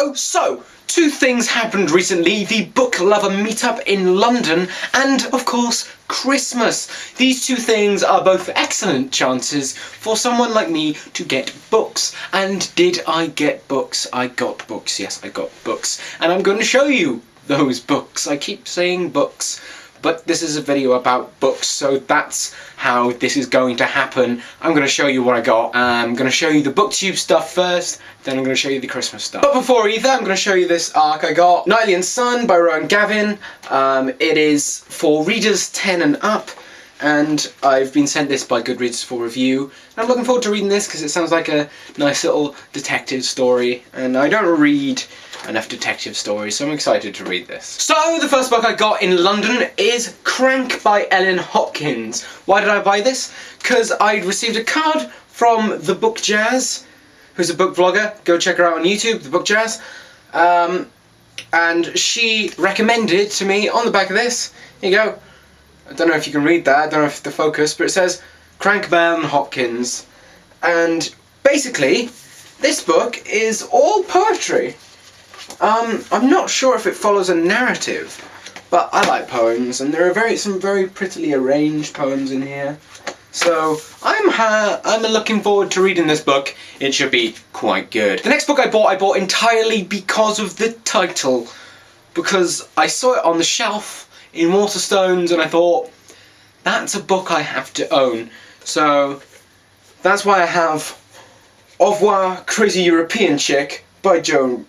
Hello! So, two things happened recently: the book lover meetup in London and, of course, Christmas. These two things are both excellent chances for someone like me to get books. And did I get books? I got books, yes, I got books. And I'm going to show you those books. I keep saying books, but this is a video about books, so that's how this is going to happen. I'm going to show you what I got. I'm going to show you the booktube stuff first, then I'm going to show you the Christmas stuff. But before either, I'm going to show you this arc I got. Nightly and Sun by Rowan Gavin. It is for readers 10 and up, and I've been sent this by Goodreads for review. I'm looking forward to reading this because it sounds like a nice little detective story, and I don't read enough detective stories, so I'm excited to read this. So, the first book I got in London is Crank by Ellen Hopkins. Why did I buy this? Because I'd received a card from The Book Jazz, who's a book vlogger. Go check her out on YouTube, The Book Jazz. And she recommended to me on the back of this, here you go. I don't know if you can read that, I don't know if the focus, but it says Crank by Ellen Hopkins. And basically, this book is all poetry. I'm not sure if it follows a narrative, but I like poems, and there are some very prettily arranged poems in here. So I'm looking forward to reading this book. It should be quite good. The next book I bought entirely because of the title, because I saw it on the shelf in Waterstones, and I thought, that's a book I have to own. So that's why I have Au revoir, Crazy European Chick by Joan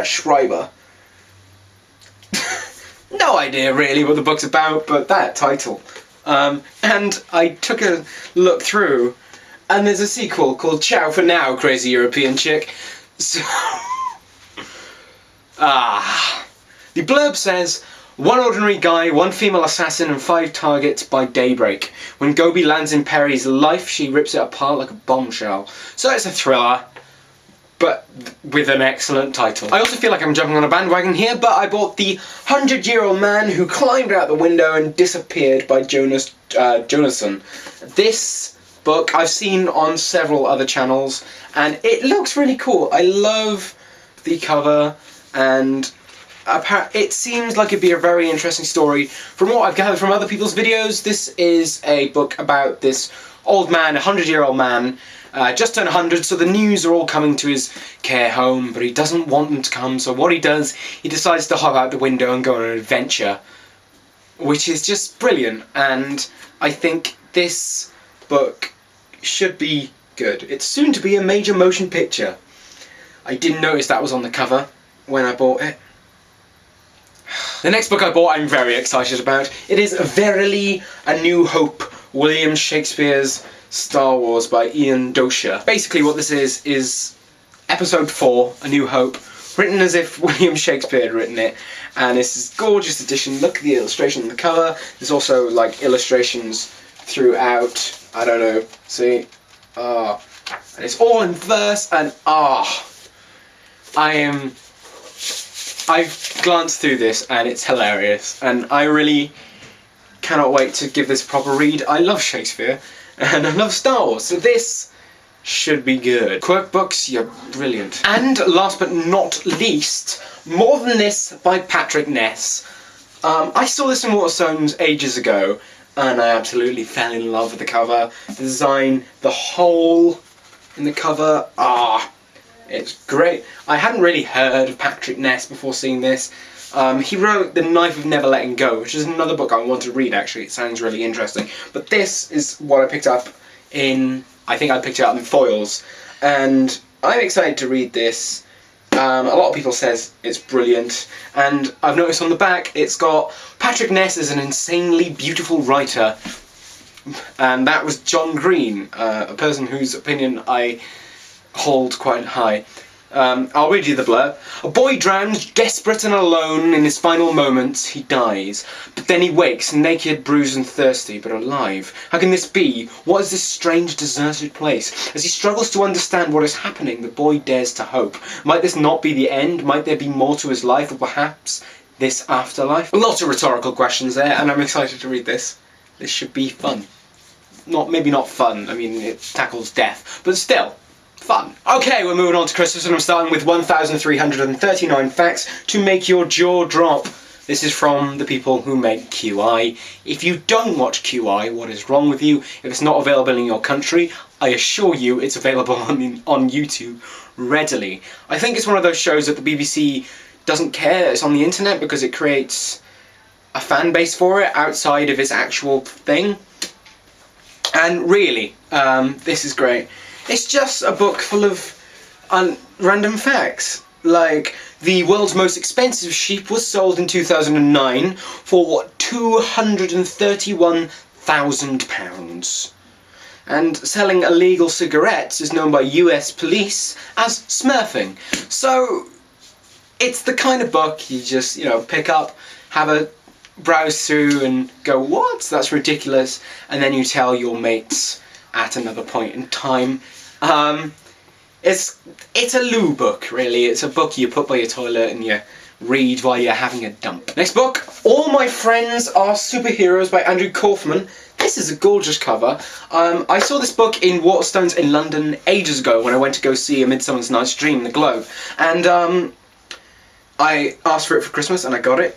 Schreiber. No idea really what the book's about, but that title. And I took a look through, and there's a sequel called Ciao for Now, Crazy European Chick. So, the blurb says, one ordinary guy, one female assassin, and 5 targets by daybreak. When Gobi lands in Perry's life, she rips it apart like a bombshell. So it's a thriller, but with an excellent title. I also feel like I'm jumping on a bandwagon here, but I bought The 100-Year-Old Man Who Climbed Out the Window and Disappeared by Jonasson. This book I've seen on several other channels, and it looks really cool. I love the cover, and it seems like it'd be a very interesting story. From what I've gathered from other people's videos, this is a book about this old man, a 100-year-old man, just turned 100, so the news are all coming to his care home, but he doesn't want them to come, so what he does, he decides to hop out the window and go on an adventure, which is just brilliant, and I think this book should be good. It's soon to be a major motion picture. I didn't notice that was on the cover when I bought it. The next book I bought I'm very excited about. It is Verily A New Hope, William Shakespeare's Star Wars by Ian Dozier. Basically what this is episode 4, A New Hope, written as if William Shakespeare had written it, and it's this gorgeous edition. Look at the illustration on the cover. There's also like illustrations throughout. I don't know, see? And it's all in verse, and I've glanced through this and it's hilarious, and I really cannot wait to give this a proper read. I love Shakespeare and I love Star Wars, so this should be good. Quirk books, you're brilliant. And last but not least, More Than This by Patrick Ness. I saw this in Waterstones ages ago, and I absolutely fell in love with the cover, the design, the hole in the cover. It's great. I hadn't really heard of Patrick Ness before seeing this. He wrote The Knife of Never Letting Go, which is another book I want to read actually. It sounds really interesting. But this is what I picked up in, I think I picked it up in foils. And I'm excited to read this. A lot of people says it's brilliant. And I've noticed on the back it's got Patrick Ness is an insanely beautiful writer. And that was John Green, a person whose opinion I hold quite high. I'll read you the blurb. A boy drowns, desperate and alone. In his final moments, he dies. But then he wakes, naked, bruised and thirsty, but alive. How can this be? What is this strange, deserted place? As he struggles to understand what is happening, the boy dares to hope. Might this not be the end? Might there be more to his life, or perhaps this afterlife? A lot of rhetorical questions there, and I'm excited to read this. This should be fun. Maybe not fun, I mean, it tackles death, but still. fun. Okay, we're moving on to Christmas, and I'm starting with 1,339 facts to make your jaw drop. This is from the people who make QI. If you don't watch QI, what is wrong with you? If it's not available in your country, I assure you it's available on YouTube readily. I think it's one of those shows that the BBC doesn't care it's on the internet because it creates a fan base for it outside of its actual thing. And really, this is great. It's just a book full of random facts. Like, the world's most expensive sheep was sold in 2009 for £231,000. And selling illegal cigarettes is known by US police as smurfing. So, it's the kind of book you just, pick up, have a browse through and go, what? That's ridiculous. And then you tell your mates at another point in time. It's a loo book, really. It's a book you put by your toilet and you read while you're having a dump. Next book, All My Friends Are Superheroes by Andrew Kaufman. This is a gorgeous cover. I saw this book in Waterstones in London ages ago when I went to go see A Midsummer's Night's Dream, The Globe. And I asked for it for Christmas and I got it.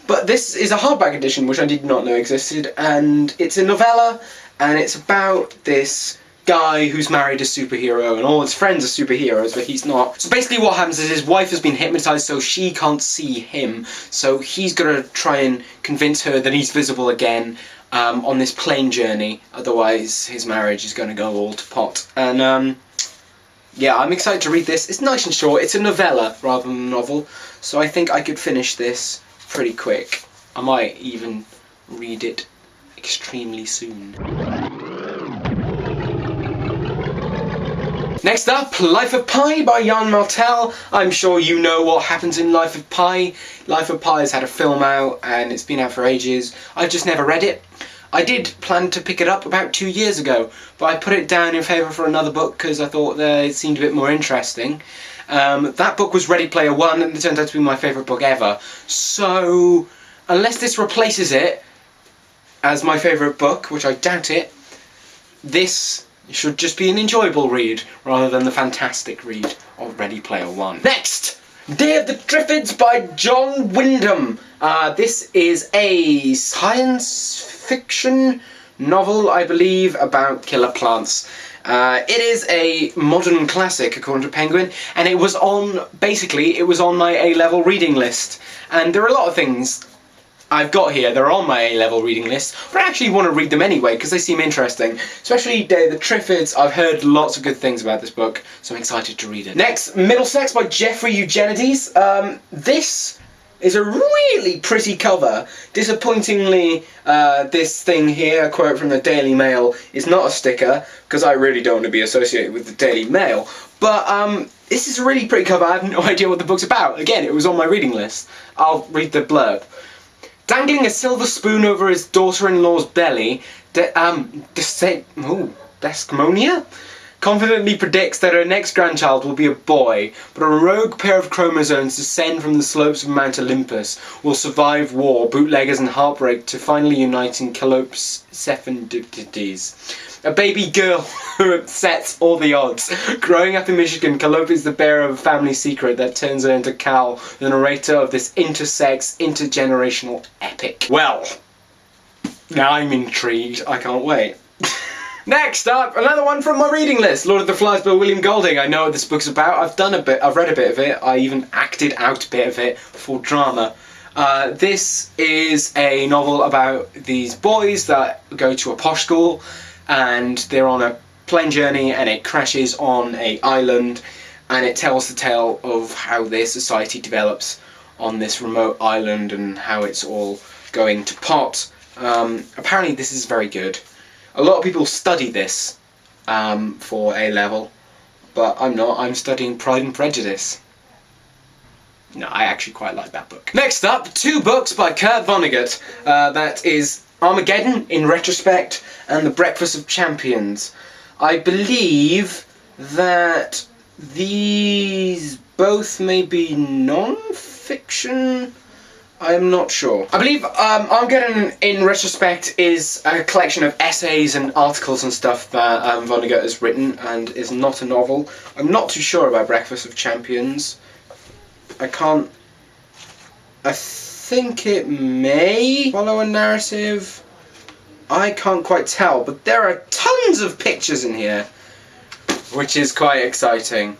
But this is a hardback edition, which I did not know existed, and it's a novella, and it's about this guy who's married a superhero, and all his friends are superheroes, but he's not. So basically what happens is his wife has been hypnotized so she can't see him, so he's gonna try and convince her that he's visible again on this plane journey, otherwise his marriage is gonna go all to pot. And yeah, I'm excited to read this. It's nice and short. It's a novella rather than a novel, so I think I could finish this pretty quick. I might even read it extremely soon. Next up, Life of Pi by Jan Martel. I'm sure you know what happens in Life of Pi. Life of Pi has had a film out and it's been out for ages. I've just never read it. I did plan to pick it up about 2 years ago, but I put it down in favour for another book because I thought it seemed a bit more interesting. That book was Ready Player One, and it turned out to be my favourite book ever. So, unless this replaces it as my favourite book, which I doubt it, this should just be an enjoyable read rather than the fantastic read of Ready Player One. Next! Day of the Triffids by John Wyndham. This is a science fiction novel, I believe, about killer plants. It is a modern classic, according to Penguin, and it was on my A-level reading list. And there are a lot of things I've got here that are on my A-level reading list, but I actually want to read them anyway because they seem interesting. Especially Day of the Triffids. I've heard lots of good things about this book, so I'm excited to read it. Next, Middlesex by Jeffrey Eugenides. This is a really pretty cover. Disappointingly, this thing here, a quote from the Daily Mail, is not a sticker, because I really don't want to be associated with the Daily Mail. But this is a really pretty cover. I have no idea what the book's about. Again, it was on my reading list. I'll read the blurb. Dangling a silver spoon over his daughter-in-law's belly, Desdemonia confidently predicts that her next grandchild will be a boy, but a rogue pair of chromosomes descend from the slopes of Mount Olympus, will survive war, bootleggers and heartbreak to finally unite in Calop's serendipitous. A baby girl who upsets all the odds. Growing up in Michigan, Calope is the bearer of a family secret that turns her into Cal, the narrator of this intersex, intergenerational epic. Well, now I'm intrigued. I can't wait. Next up, another one from my reading list, Lord of the Flies by William Golding. I know what this book's about. I've read a bit of it. I even acted out a bit of it for drama. This is a novel about these boys that go to a posh school, and they're on a plane journey, and it crashes on an island, and it tells the tale of how their society develops on this remote island and how it's all going to pot. Apparently this is very good. A lot of people study this for A-level, but I'm not. I'm studying Pride and Prejudice. No, I actually quite like that book. Next up, 2 books by Kurt Vonnegut. That is Armageddon, in retrospect, and The Breakfast of Champions. I believe that these both may be non-fiction I'm not sure. I believe Armageddon, in retrospect, is a collection of essays and articles and stuff that Vonnegut has written, and is not a novel. I'm not too sure about Breakfast of Champions. I think it may follow a narrative. I can't quite tell, but there are tons of pictures in here, which is quite exciting.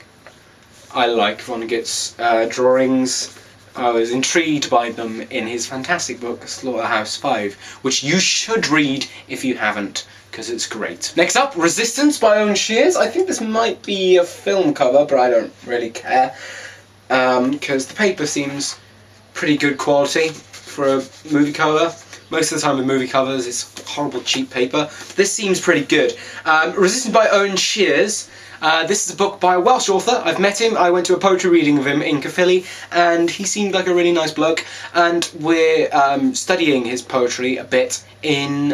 I like Vonnegut's drawings. I was intrigued by them in his fantastic book, Slaughterhouse-5, which you should read if you haven't, because it's great. Next up, Resistance by Owen Shears. I think this might be a film cover, but I don't really care, because the paper seems pretty good quality for a movie cover. Most of the time with movie covers it's horrible cheap paper. This seems pretty good. Resistance by Owen Shears. This is a book by a Welsh author. I've met him. I went to a poetry reading of him in Caerphilly, and he seemed like a really nice bloke. And we're studying his poetry a bit in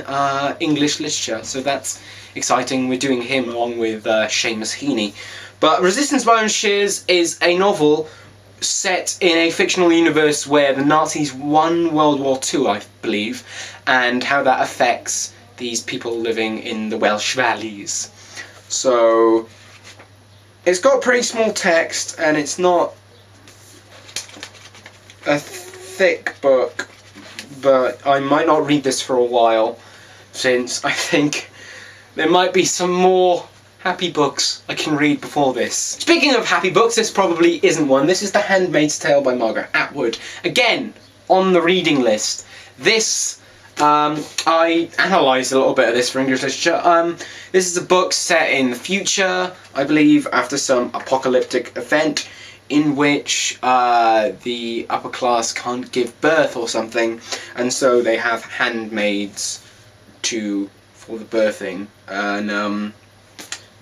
English literature, so that's exciting. We're doing him along with Seamus Heaney. But Resistance by Owen Shears is a novel set in a fictional universe where the Nazis won World War II, I believe, and how that affects these people living in the Welsh valleys. So it's got pretty small text, and it's not a thick book, but I might not read this for a while, since I think there might be some more happy books I can read before this. Speaking of happy books, this probably isn't one. This is The Handmaid's Tale by Margaret Atwood. Again, on the reading list. This, I analysed a little bit of this for English literature. This is a book set in the future, I believe, after some apocalyptic event in which the upper class can't give birth or something, and so they have handmaids for the birthing. And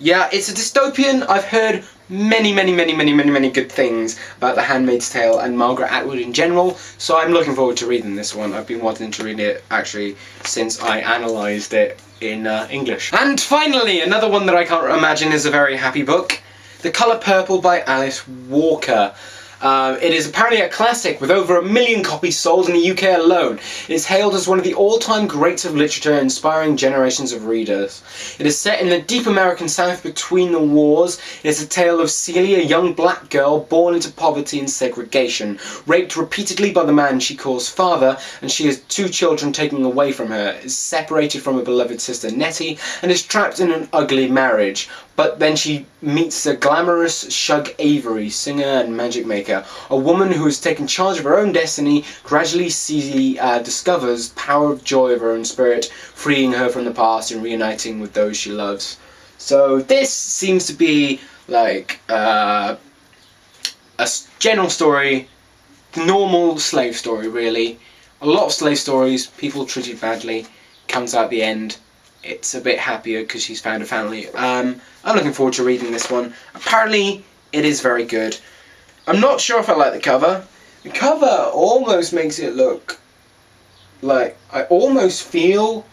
yeah, it's a dystopian. I've heard many good things about The Handmaid's Tale and Margaret Atwood in general, so I'm looking forward to reading this one. I've been wanting to read it, actually, since I analysed it in English. And finally, another one that I can't imagine is a very happy book, The Colour Purple by Alice Walker. It is apparently a classic with over 1 million copies sold in the UK alone. It is hailed as one of the all-time greats of literature, inspiring generations of readers. It is set in the deep American South between the wars. It is a tale of Celia, a young black girl born into poverty and segregation, raped repeatedly by the man she calls father, and she has 2 children taken away from her, is separated from her beloved sister Nettie, and is trapped in an ugly marriage. But then she meets a glamorous Shug Avery, singer and magic maker, a woman who has taken charge of her own destiny, gradually discovers power of joy of her own spirit, freeing her from the past and reuniting with those she loves. So this seems to be like a general story, normal slave story really. A lot of slave stories, people treated badly, comes out the end. It's a bit happier because she's found a family. I'm looking forward to reading this one. Apparently, it is very good. I'm not sure if I like the cover. The cover almost makes it look like, I almost feel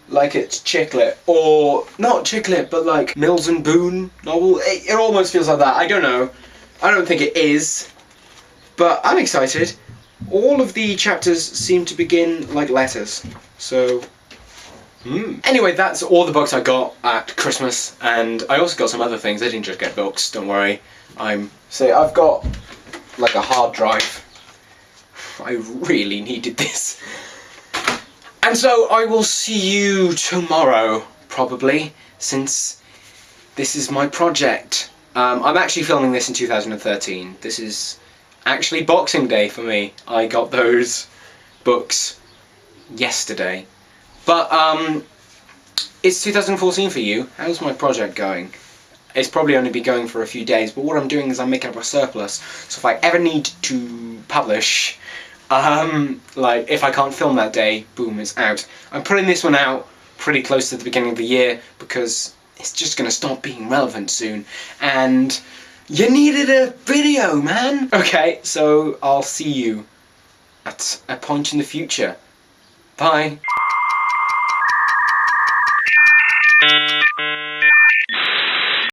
like it's Chicklet, or not Chicklet, but like Mills and Boon novel. It almost feels like that. I don't know. I don't think it is, but I'm excited. All of the chapters seem to begin like letters, so. Anyway, that's all the books I got at Christmas, and I also got some other things. I didn't just get books, don't worry. I've got like a hard drive. I really needed this. And so I will see you tomorrow, probably, since this is my project. I'm actually filming this in 2013. This is actually Boxing Day for me. I got those books yesterday. But, it's 2014 for you. How's my project going? It's probably only be going for a few days, but what I'm doing is I'm making up a surplus. So if I ever need to publish, like, if I can't film that day, boom, it's out. I'm putting this one out pretty close to the beginning of the year, because it's just gonna stop being relevant soon. And you needed a video, man! Okay, so I'll see you at a point in the future. Bye.